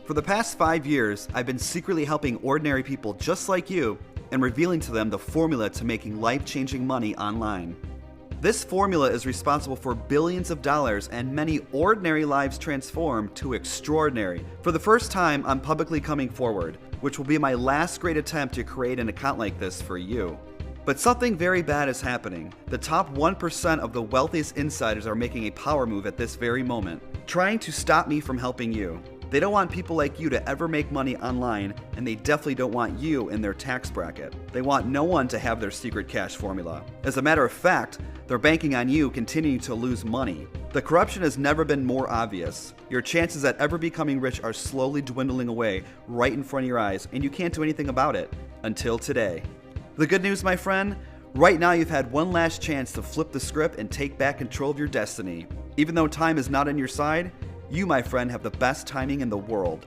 For the past 5 years, I've been secretly helping ordinary people just like you and revealing to them the formula to making life-changing money online. This formula is responsible for billions of dollars and many ordinary lives transformed to extraordinary. For the first time, I'm publicly coming forward, which will be my last great attempt to create an account like this for you. But something very bad is happening. The top 1% of the wealthiest insiders are making a power move at this very moment, trying to stop me from helping you. They don't want people like you to ever make money online, and they definitely don't want you in their tax bracket. They want no one to have their secret cash formula. As a matter of fact, they're banking on you continuing to lose money. The corruption has never been more obvious. Your chances at ever becoming rich are slowly dwindling away right in front of your eyes, and you can't do anything about it until today. The good news, my friend, right now you've had one last chance to flip the script and take back control of your destiny. Even though time is not on your side, you, my friend, have the best timing in the world.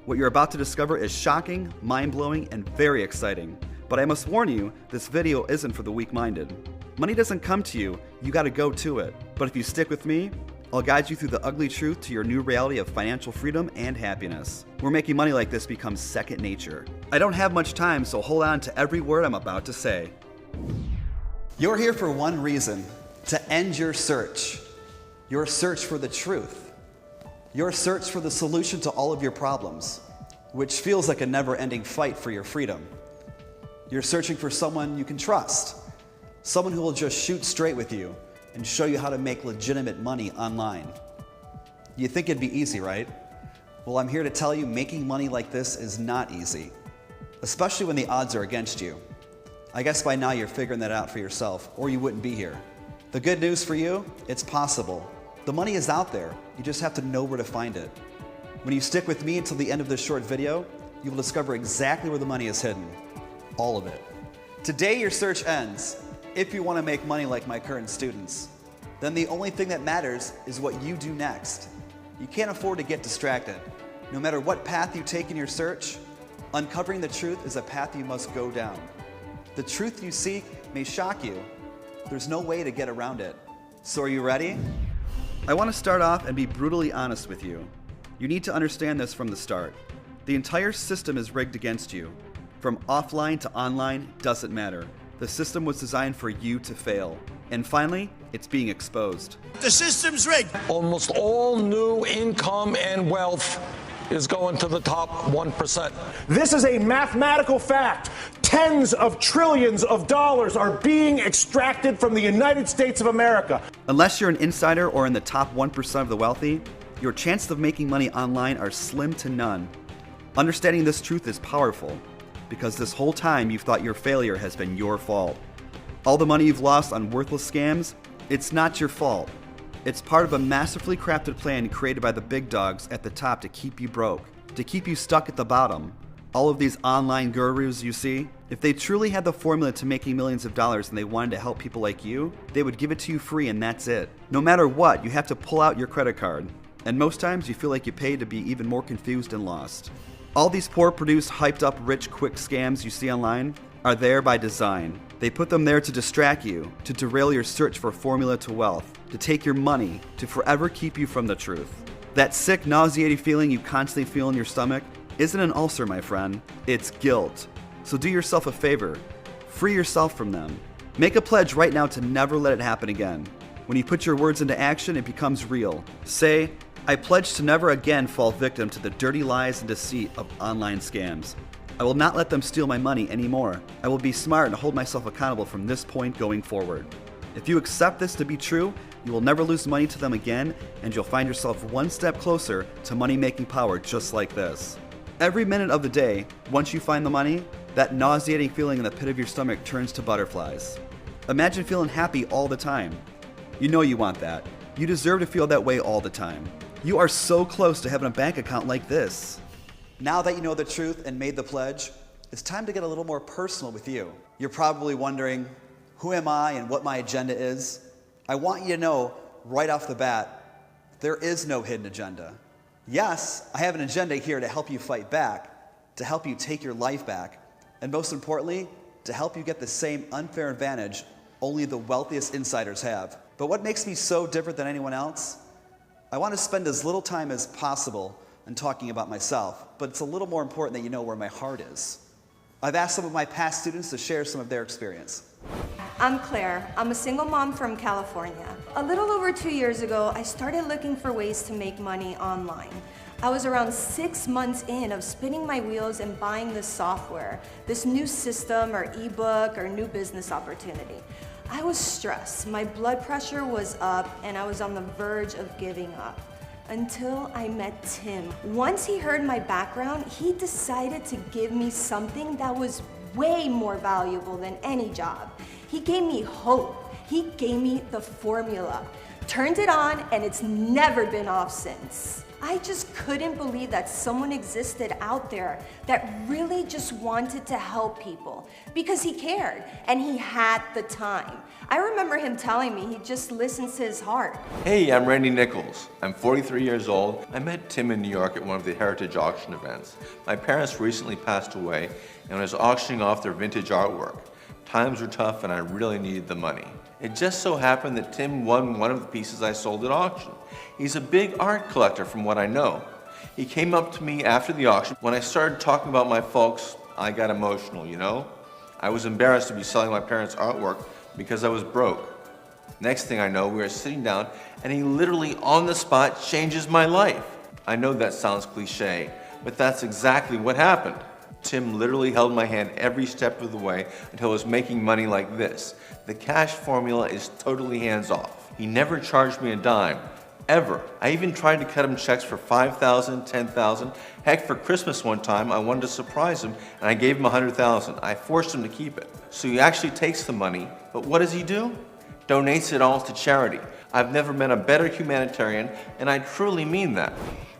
What you're about to discover is shocking, mind-blowing, and very exciting. But I must warn you, this video isn't for the weak-minded. Money doesn't come to you, you gotta go to it. But if you stick with me, I'll guide you through the ugly truth to your new reality of financial freedom and happiness, where making money like this becomes second nature. I don't have much time, so hold on to every word I'm about to say. You're here for one reason: to end your search. Your search for the truth. Your search for the solution to all of your problems, which feels like a never-ending fight for your freedom. You're searching for someone you can trust, someone who will just shoot straight with you and show you how to make legitimate money online. You think it'd be easy, right? Well, I'm here to tell you making money like this is not easy, especially when the odds are against you. I guess by now you're figuring that out for yourself, or you wouldn't be here. The good news for you, it's possible. The money is out there, you just have to know where to find it. When you stick with me until the end of this short video, you will discover exactly where the money is hidden. All of it. Today your search ends. If you want to make money like my current students, then the only thing that matters is what you do next. You can't afford to get distracted. No matter what path you take in your search, uncovering the truth is a path you must go down. The truth you seek may shock you. There's no way to get around it. So are you ready? I want to start off and be brutally honest with you. You need to understand this from the start. The entire system is rigged against you. From offline to online, doesn't matter. The system was designed for you to fail. And finally, it's being exposed. The system's rigged. Almost all new income and wealth is going to the top 1%. This is a mathematical fact. Tens of trillions of dollars are being extracted from the United States of America. Unless you're an insider or in the top 1% of the wealthy, your chances of making money online are slim to none. Understanding this truth is powerful, because this whole time you've thought your failure has been your fault. All the money you've lost on worthless scams, it's not your fault. It's part of a masterfully crafted plan created by the big dogs at the top to keep you broke, to keep you stuck at the bottom. All of these online gurus you see, if they truly had the formula to making millions of dollars and they wanted to help people like you, they would give it to you free and that's it. No matter what, you have to pull out your credit card. And most times you feel like you paid to be even more confused and lost. All these poor produced, hyped up, rich, quick scams you see online are there by design. They put them there to distract you, to derail your search for formula to wealth, to take your money, to forever keep you from the truth. That sick, nauseating feeling you constantly feel in your stomach isn't an ulcer, my friend. It's guilt. So do yourself a favor. Free yourself from them. Make a pledge right now to never let it happen again. When you put your words into action, it becomes real. Say, I pledge to never again fall victim to the dirty lies and deceit of online scams. I will not let them steal my money anymore. I will be smart and hold myself accountable from this point going forward. If you accept this to be true, you will never lose money to them again, and you'll find yourself one step closer to money-making power just like this. Every minute of the day, once you find the money, that nauseating feeling in the pit of your stomach turns to butterflies. Imagine feeling happy all the time. You know you want that. You deserve to feel that way all the time. You are so close to having a bank account like this. Now that you know the truth and made the pledge, it's time to get a little more personal with you. You're probably wondering, who am I and what my agenda is? I want you to know right off the bat, there is no hidden agenda. Yes, I have an agenda here to help you fight back, to help you take your life back, and most importantly, to help you get the same unfair advantage only the wealthiest insiders have. But what makes me so different than anyone else? I want to spend as little time as possible and talking about myself, but it's a little more important that you know where my heart is. I've asked some of my past students to share some of their experience. I'm Claire. I'm a single mom from California. A little over 2 years ago, I started looking for ways to make money online. I was around 6 months in of spinning my wheels and buying this software, this new system or ebook or new business opportunity. I was stressed, my blood pressure was up, and I was on the verge of giving up. Until I met Tim. Once he heard my background, he decided to give me something that was way more valuable than any job. He gave me hope. He gave me the formula. Turned it on, and it's never been off since. I just couldn't believe that someone existed out there that really just wanted to help people because he cared and he had the time. I remember him telling me he just listens to his heart. Hey, I'm Randy Nichols. I'm 43 years old. I met Tim in New York at one of the Heritage Auction events. My parents recently passed away and I was auctioning off their vintage artwork. Times were tough and I really needed the money. It just so happened that Tim won one of the pieces I sold at auction. He's a big art collector from what I know. He came up to me after the auction. When I started talking about my folks, I got emotional, you know? I was embarrassed to be selling my parents' artwork because I was broke. Next thing I know, we were sitting down and he literally on the spot changes my life. I know that sounds cliche, but that's exactly what happened. Tim literally held my hand every step of the way until I was making money like this. The cash formula is totally hands-off. He never charged me a dime, ever. I even tried to cut him checks for $5,000, $10,000. Heck, for Christmas one time, I wanted to surprise him and I gave him $100,000. I forced him to keep it. So he actually takes the money, but what does he do? Donates it all to charity. I've never met a better humanitarian, and I truly mean that.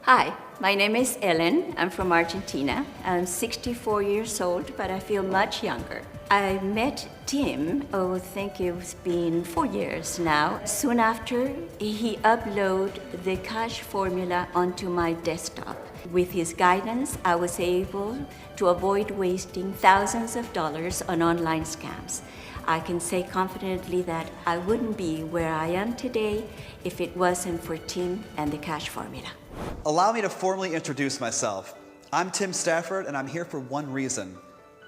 Hi, my name is Ellen. I'm from Argentina. I'm 64 years old, but I feel much younger. I met Tim, I think it's been 4 years now. Soon after, he uploaded the cash formula onto my desktop. With his guidance, I was able to avoid wasting thousands of dollars on online scams. I can say confidently that I wouldn't be where I am today if it wasn't for Tim and the cash formula. Allow me to formally introduce myself. I'm Tim Stafford, and I'm here for one reason: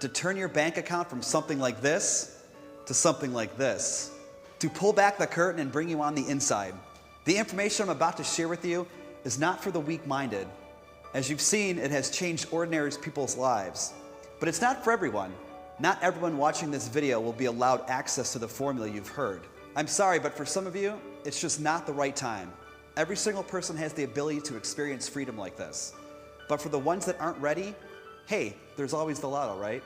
to turn your bank account from something like this to something like this. To pull back the curtain and bring you on the inside. The information I'm about to share with you is not for the weak-minded. As you've seen, it has changed ordinary people's lives. But it's not for everyone. Not everyone watching this video will be allowed access to the formula you've heard. I'm sorry, but for some of you, it's just not the right time. Every single person has the ability to experience freedom like this. But for the ones that aren't ready, hey, there's always the lotto, right?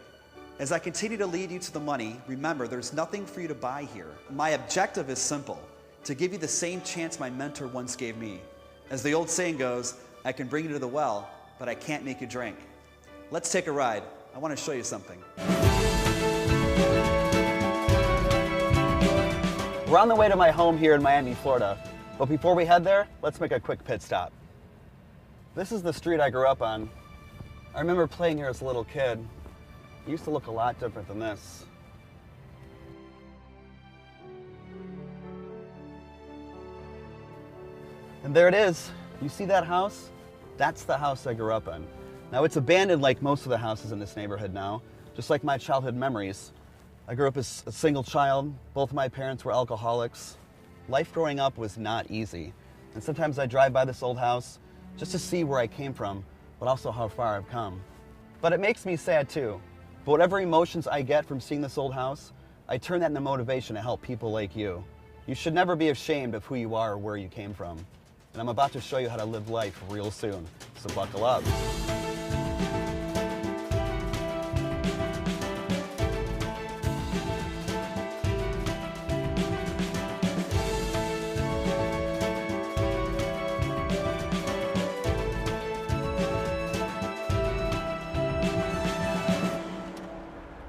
As I continue to lead you to the money, remember, there's nothing for you to buy here. My objective is simple: to give you the same chance my mentor once gave me. As the old saying goes, I can bring you to the well, but I can't make you drink. Let's take a ride. I want to show you something. We're on the way to my home here in Miami, Florida. But before we head there, let's make a quick pit stop. This is the street I grew up on. I remember playing here as a little kid. It used to look a lot different than this. And there it is. You see that house? That's the house I grew up in. Now it's abandoned like most of the houses in this neighborhood now, just like my childhood memories. I grew up as a single child. Both of my parents were alcoholics. Life growing up was not easy. And sometimes I drive by this old house just to see where I came from, but also how far I've come. But it makes me sad too. But whatever emotions I get from seeing this old house, I turn that into motivation to help people like you. You should never be ashamed of who you are or where you came from. And I'm about to show you how to live life real soon. So buckle up.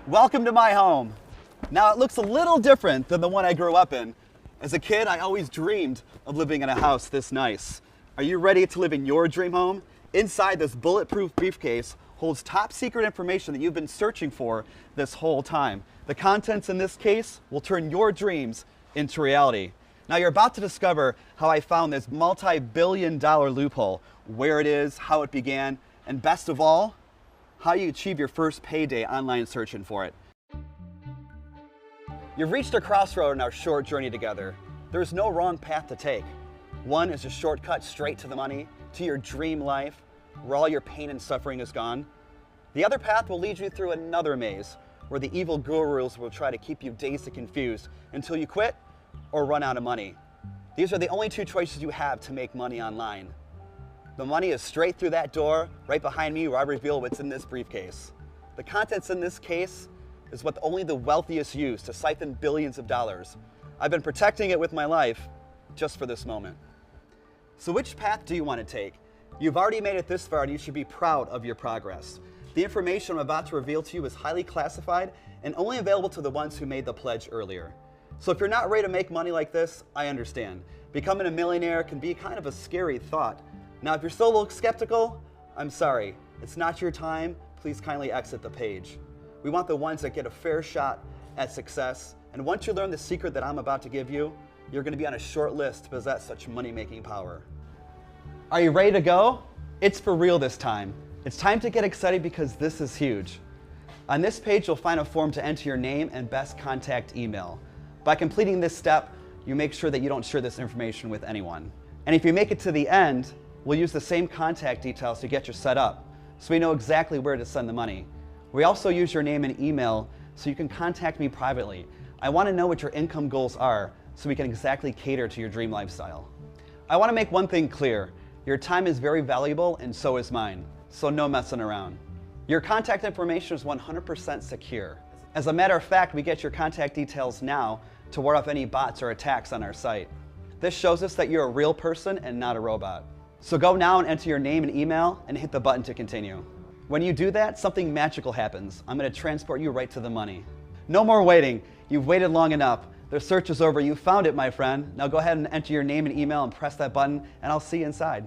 Welcome to my home. Now it looks a little different than the one I grew up in. As a kid, I always dreamed of living in a house this nice. Are you ready to live in your dream home? Inside this bulletproof briefcase holds top secret information that you've been searching for this whole time. The contents in this case will turn your dreams into reality. Now you're about to discover how I found this multi-billion-dollar loophole where it is, how it began, and best of all, how you achieve your first payday online searching for it. You've reached a crossroad in our short journey together. There's no wrong path to take. One is a shortcut straight to the money, to your dream life, where all your pain and suffering is gone. The other path will lead you through another maze, where the evil gurus will try to keep you dazed and confused until you quit or run out of money. These are the only two choices you have to make money online. The money is straight through that door, right behind me, where I reveal what's in this briefcase. The contents in this case is what only the wealthiest use to siphon billions of dollars. I've been protecting it with my life just for this moment. So which path do you want to take? You've already made it this far and you should be proud of your progress. The information I'm about to reveal to you is highly classified and only available to the ones who made the pledge earlier. So if you're not ready to make money like this, I understand. Becoming a millionaire can be kind of a scary thought. Now, if you're still a little skeptical, I'm sorry. It's not your time. Please kindly exit the page. We want the ones that get a fair shot at success. And once you learn the secret that I'm about to give you, you're going to be on a short list to possess such money-making power. Are you ready to go? It's for real this time. It's time to get excited because this is huge. On this page, you'll find a form to enter your name and best contact email. By completing this step, you make sure that you don't share this information with anyone. And if you make it to the end, we'll use the same contact details to get you set up, so we know exactly where to send the money. We also use your name and email so you can contact me privately. I want to know what your income goals are so we can exactly cater to your dream lifestyle. I want to make one thing clear. Your time is very valuable and so is mine, so no messing around. Your contact information is 100% secure. As a matter of fact, we get your contact details now to ward off any bots or attacks on our site. This shows us that you're a real person and not a robot. So go now and enter your name and email and hit the button to continue. When you do that, something magical happens. I'm going to transport you right to the money. No more waiting. You've waited long enough. The search is over. You found it, my friend. Now go ahead and enter your name and email and press that button, and I'll see you inside.